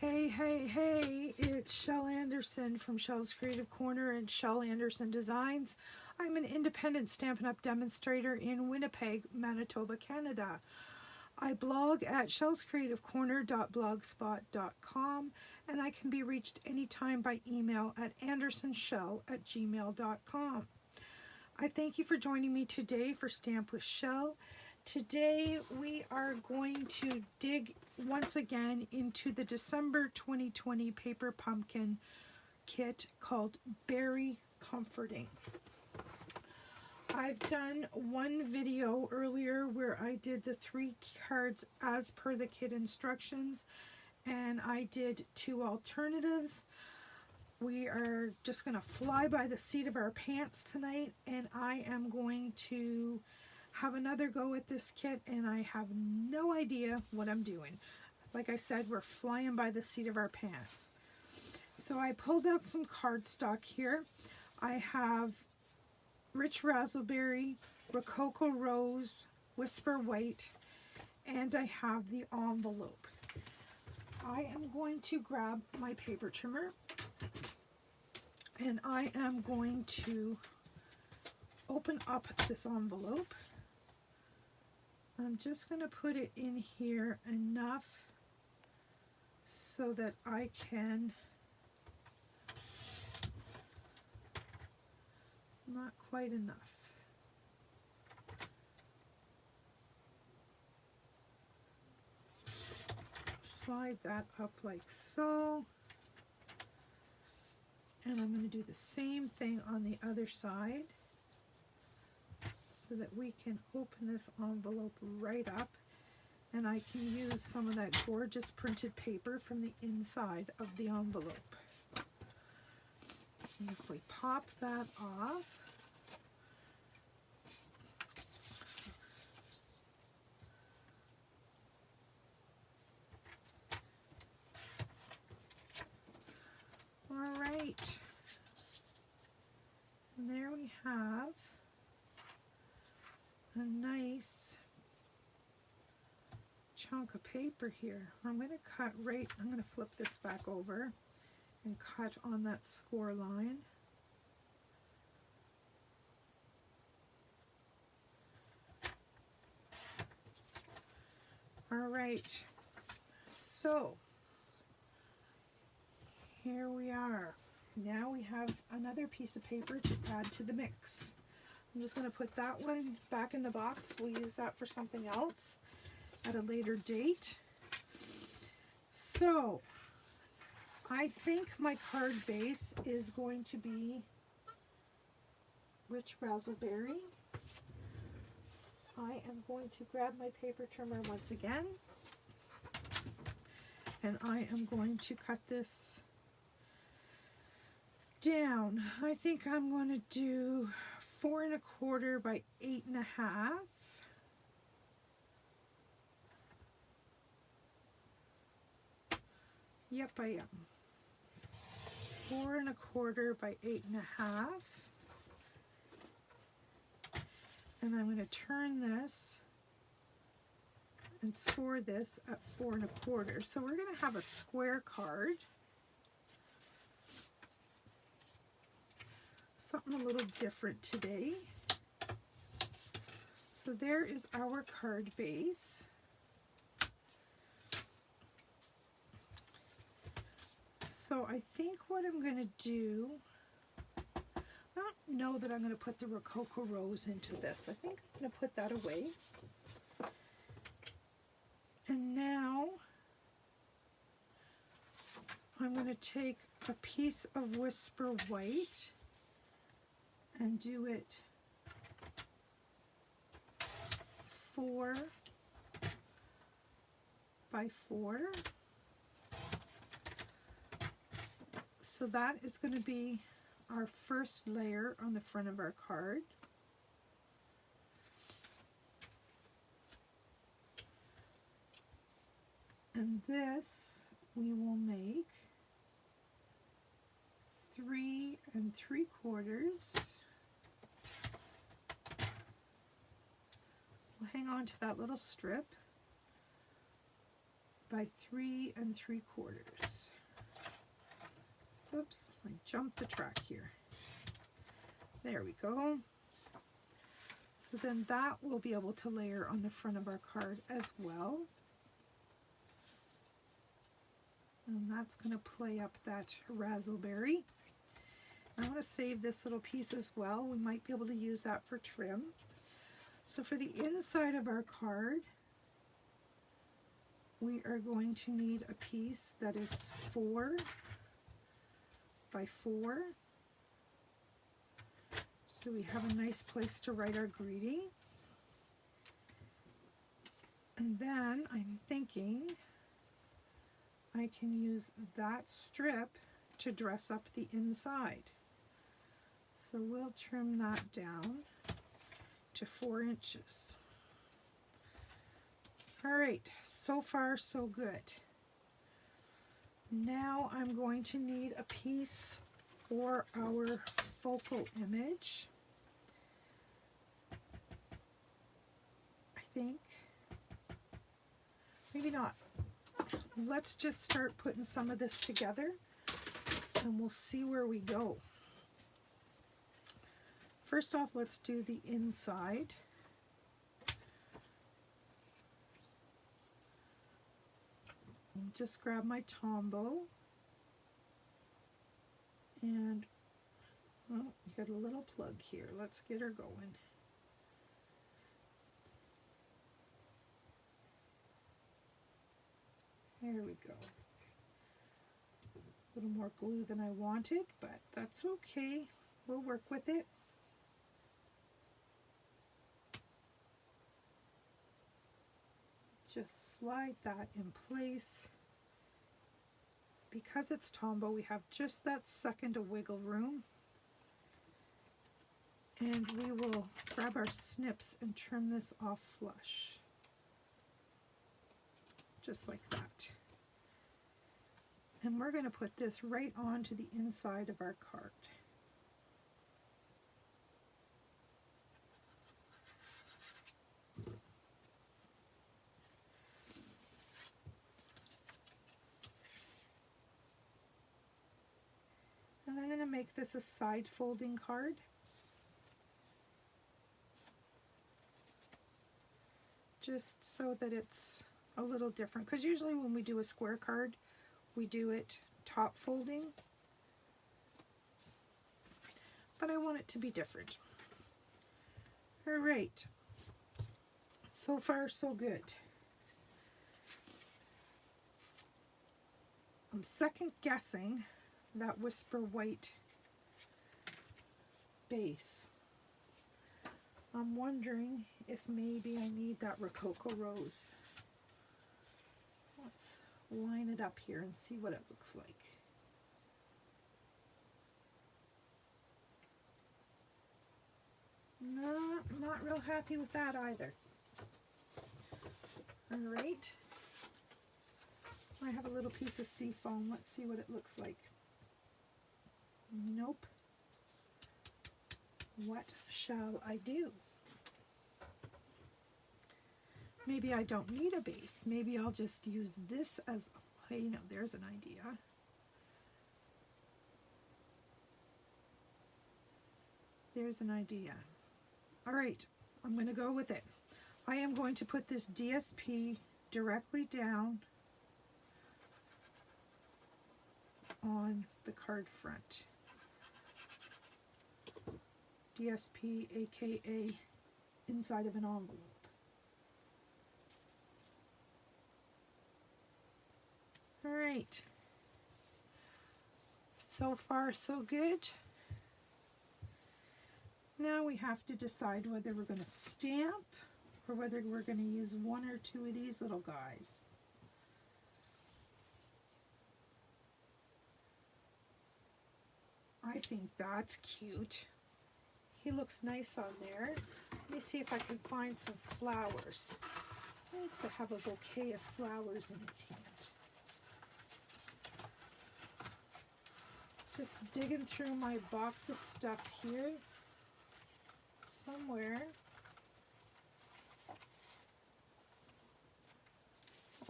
Hey, it's Shel Anderson from Shel's Creative Corner and Shel Anderson Designs. I'm an independent Stampin' Up! Demonstrator in Winnipeg, Manitoba, Canada. I blog at shelscreativecorner.blogspot.com and I can be reached anytime by email at andersonshel@gmail.com. I thank you for joining me today for Stamp with Shel. Today we are going to dig once again into the December 2020 paper pumpkin kit called Berry Comforting. I've done one video earlier where I did the 3 cards as per the kit instructions, and I did 2 alternatives. We are just going to fly by the seat of our pants tonight, and I am going to have another go at this kit, and I have no idea what I'm doing. Like I said, we're flying by the seat of our pants. So I pulled out some cardstock here. I have Rich Razzleberry, Rococo Rose, Whisper White, and I have the envelope. I am going to grab my paper trimmer, and I am going to open up this envelope. I'm just going to put it in here enough so that I can, not quite enough. Slide that up like so. And I'm going to do the same thing on the other side, so that we can open this envelope right up, and I can use some of that gorgeous printed paper from the inside of the envelope. And if we pop that off, all right, and there we have a nice chunk of paper here. I'm going to cut right, I'm going to flip this back over and cut on that score line. All right, so here we are. Now we have another piece of paper to add to the mix. I'm just going to put that one back in the box. We'll use that for something else at a later date. So I think my card base is going to be Rich Razzleberry. I am going to grab my paper trimmer once again, and I am going to cut this down. I think I'm going to do 4 1/4 by 8 1/2. Yep, I am. 4 1/4 by 8 1/2. And I'm going to turn this and score this at 4 1/4. So we're going to have a square card. Something a little different today. So there is our card base. So I think what I'm going to do, I don't know that I'm going to put the Rococo Rose into this. I think I'm going to put that away. And now I'm going to take a piece of Whisper White and do it 4 by 4. So that is going to be our first layer on the front of our card. And this we will make 3 3/4. We'll hang on to that little strip. by 3 3/4. Oops, I jumped the track here. There we go. So then that we'll be able to layer on the front of our card as well. And that's going to play up that raspberry. I want to save this little piece as well. We might be able to use that for trim. So for the inside of our card, we are going to need a piece that is 4 by 4. So we have a nice place to write our greeting. And then I'm thinking I can use that strip to dress up the inside. So we'll trim that down to 4 inches. All right, so far so good. Now I'm going to need a piece for our focal image. I think. Maybe not. Let's just start putting some of this together and we'll see where we go. First off, let's do the inside. And just grab my Tombow. And, well, you got a little plug here. Let's get her going. There we go. A little more glue than I wanted, but that's okay. We'll work with it. Just slide that in place. Because it's Tombow, we have just that second of wiggle room. And we will grab our snips and trim this off flush. Just like that. And we're going to put this right onto the inside of our card. And I'm going to make this a side folding card. Just so that it's a little different, because usually when we do a square card, we do it top folding. But I want it to be different. All right. So far, so good. I'm second guessing that Whisper White base. I'm wondering if maybe I need that Rococo Rose. Let's line it up here and see what it looks like. No, not real happy with that either. All right. I have a little piece of seafoam. Let's see what it looks like. Nope. What shall I do? Maybe I don't need a base. Maybe I'll just use this as, hey, you know, there's an idea. There's an idea. All right, I'm going to go with it. I am going to put this DSP directly down on the card front. DSP, aka inside of an envelope. All right. So far, so good. Now we have to decide whether we're going to stamp or whether we're going to use one or two of these little guys. I think that's cute. He looks nice on there. Let me see if I can find some flowers. He needs to have a bouquet of flowers in his hand. Just digging through my box of stuff here. Somewhere.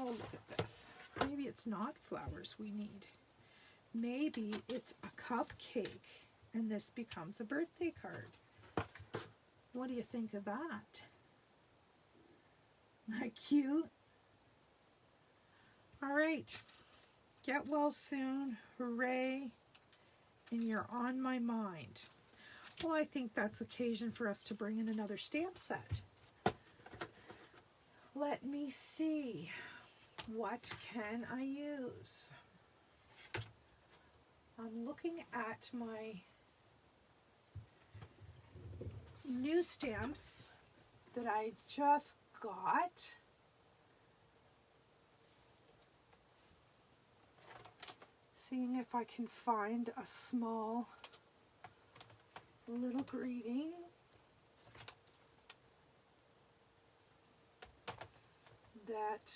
Oh, look at this. Maybe it's not flowers we need. Maybe it's a cupcake and this becomes a birthday card. What do you think of that? Isn't that cute? All right. Get well soon. Hooray. And you're on my mind. Well, I think that's occasion for us to bring in another stamp set. Let me see. What can I use? I'm looking at my new stamps that I just got. Seeing if I can find a small little greeting. That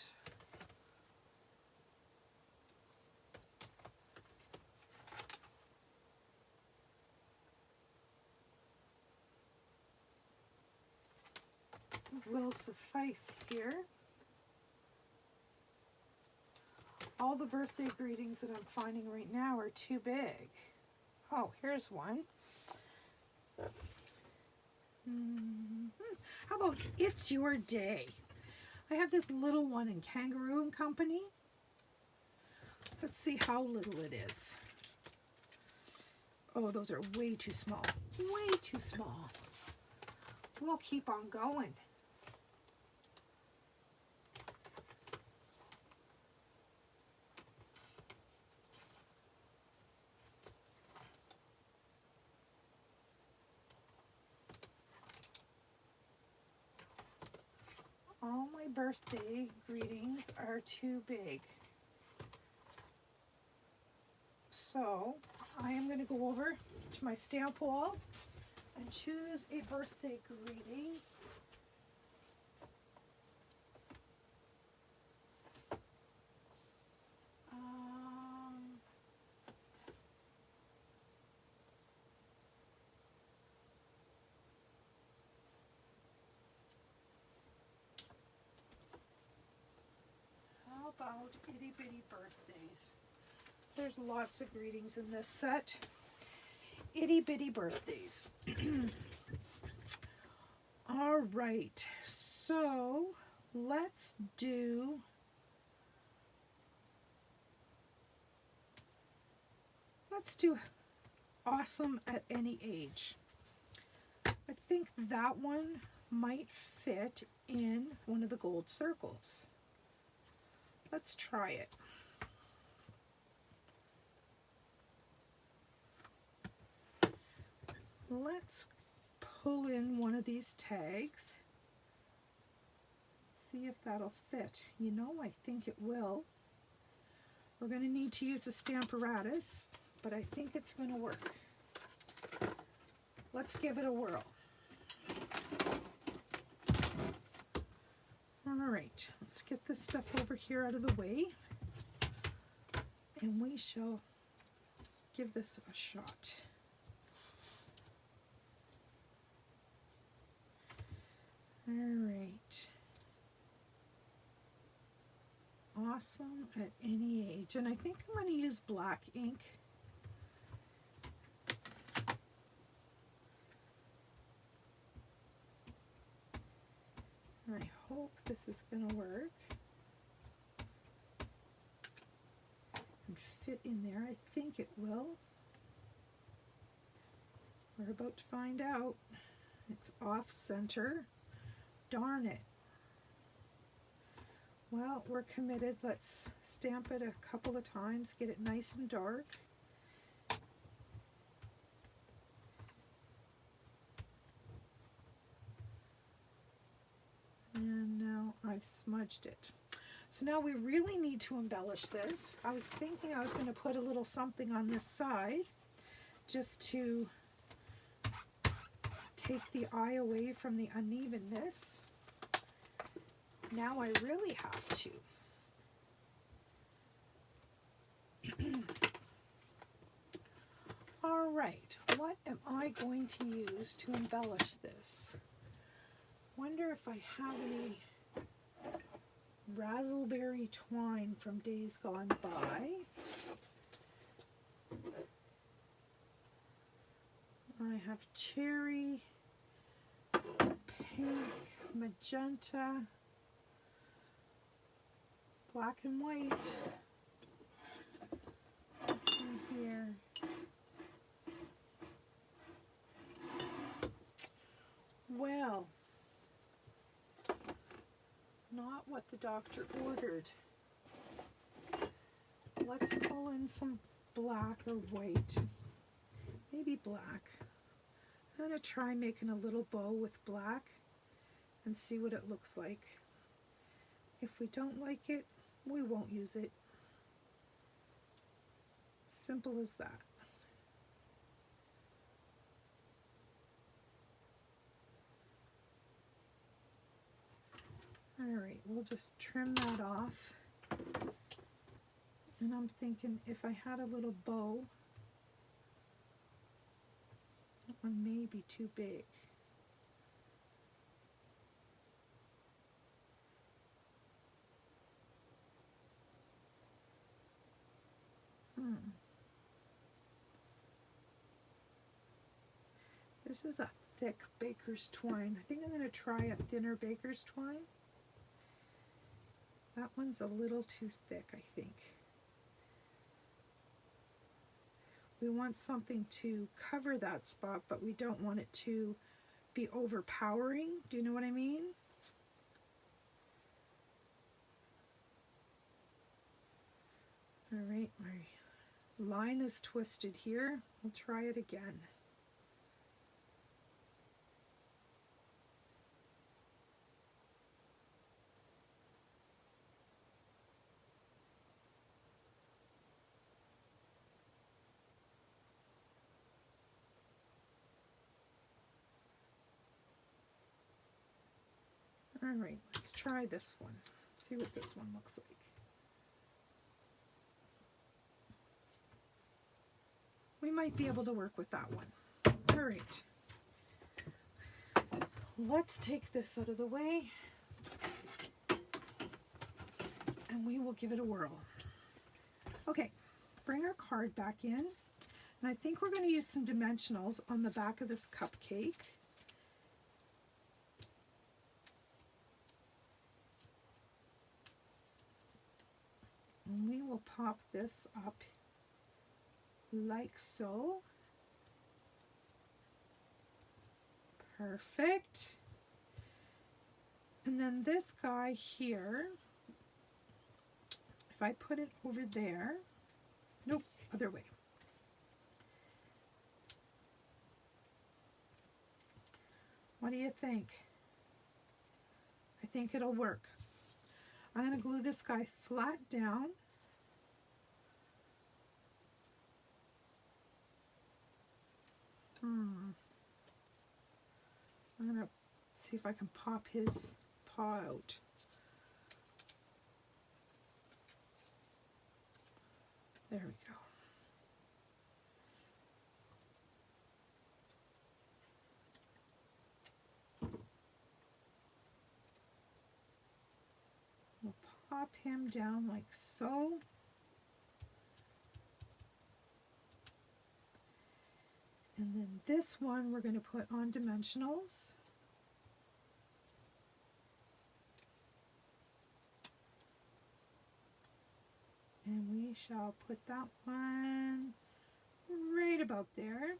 will suffice here. All the birthday greetings that I'm finding right now are too big. Oh, here's one. How about It's Your Day? I have this little one in Kangaroo and Company. Let's see how little it is. Oh, those are way too small. Way too small. We'll keep on going. All my birthday greetings are too big. So I am going to go over to my stamp wall and choose a birthday greeting. How about Itty Bitty Birthdays? There's lots of greetings in this set. Itty Bitty Birthdays. All right, so let's do Awesome at Any Age. I think that one might fit in one of the gold circles. Let's try it. Let's pull in one of these tags. See if that'll fit. You know, I think it will. We're going to need to use the Stamparatus, but I think it's going to work. Let's give it a whirl. All right, let's get this stuff over here out of the way, and we shall give this a shot. All right. Awesome at Any Age. And I think I'm going to use black ink. I hope this is going to work and fit in there. I think it will. We're about to find out. It's off center. Darn it. Well, we're committed. Let's stamp it a couple of times, get it nice and dark. And now I've smudged it. So now we really need to embellish this. I was thinking I was going to put a little something on this side just to take the eye away from the unevenness. Now I really have to. All right, what am I going to use to embellish this? Wonder if I have any raspberry twine from Days Gone By. I have cherry, pink, magenta, black and white in here. Well, not what the doctor ordered. Let's pull in some black or white. Maybe black. I'm going to try making a little bow with black and see what it looks like. If we don't like it, we won't use it. Simple as that. Alright, we'll just trim that off. And I'm thinking if I had a little bow, that one may be too big. This is a thick baker's twine. I think I'm going to try a thinner baker's twine. That one's a little too thick, I think. We want something to cover that spot, but we don't want it to be overpowering. Do you know what I mean? All right, my line is twisted here. We'll try it again. All right, let's try this one. See what this one looks like. We might be able to work with that one. All right. Let's take this out of the way and we will give it a whirl. Okay, bring our card back in. And I think we're going to use some dimensionals on the back of this cupcake. And we will pop this up like so. Perfect. And then this guy here, if I put it over there, nope, other way. What do you think? I think it'll work. I'm going to glue this guy flat down. I'm going to see if I can pop his paw out. There we go. We'll pop him down like so. And then this one we're going to put on dimensionals. And we shall put that one right about there.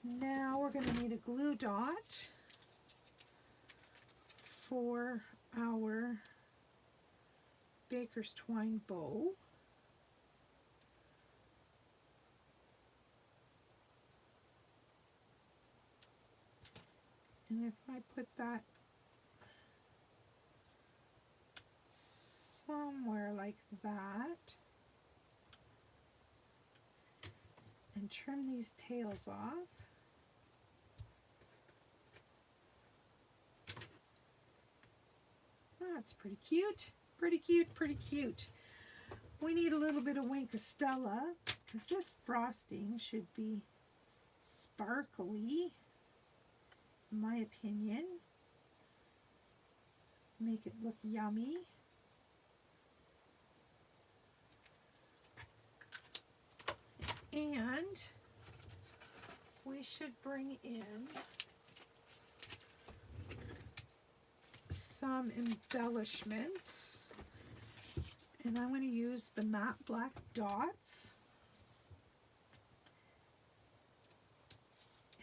Now we're going to need a glue dot for our baker's twine bow. And if I put that somewhere like that and trim these tails off, that's pretty cute, pretty cute, pretty cute. We need a little bit of Wink of Stella because this frosting should be sparkly, in my opinion. make it look yummy. And we should bring in some embellishments. And I'm going to use the matte black dots.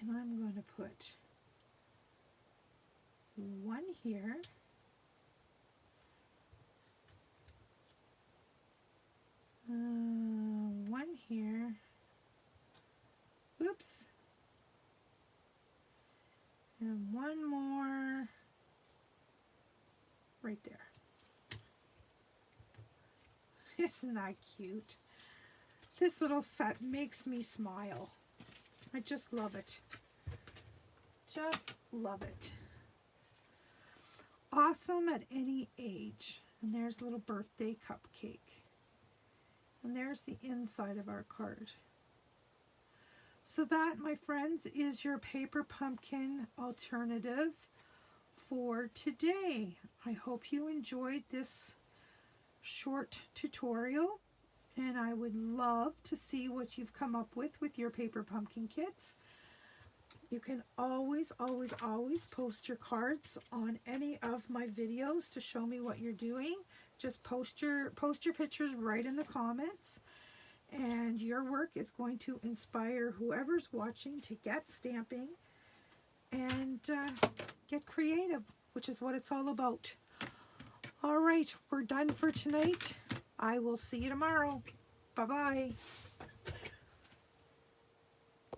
And I'm going to put one here. One here. Oops. And one more right there. Isn't that cute? This little set makes me smile. I just love it. Just love it. Awesome at any age. And there's a little birthday cupcake. And there's the inside of our card. So that, my friends, is your paper pumpkin alternative for today. I hope you enjoyed this short tutorial, and I would love to see what you've come up with your paper pumpkin kits. You can always, always, always post your cards on any of my videos to show me what you're doing. Just post your pictures right in the comments, and your work is going to inspire whoever's watching to get stamping and get creative, which is what it's all about. All right, we're done for tonight. I will see you tomorrow. Bye-bye.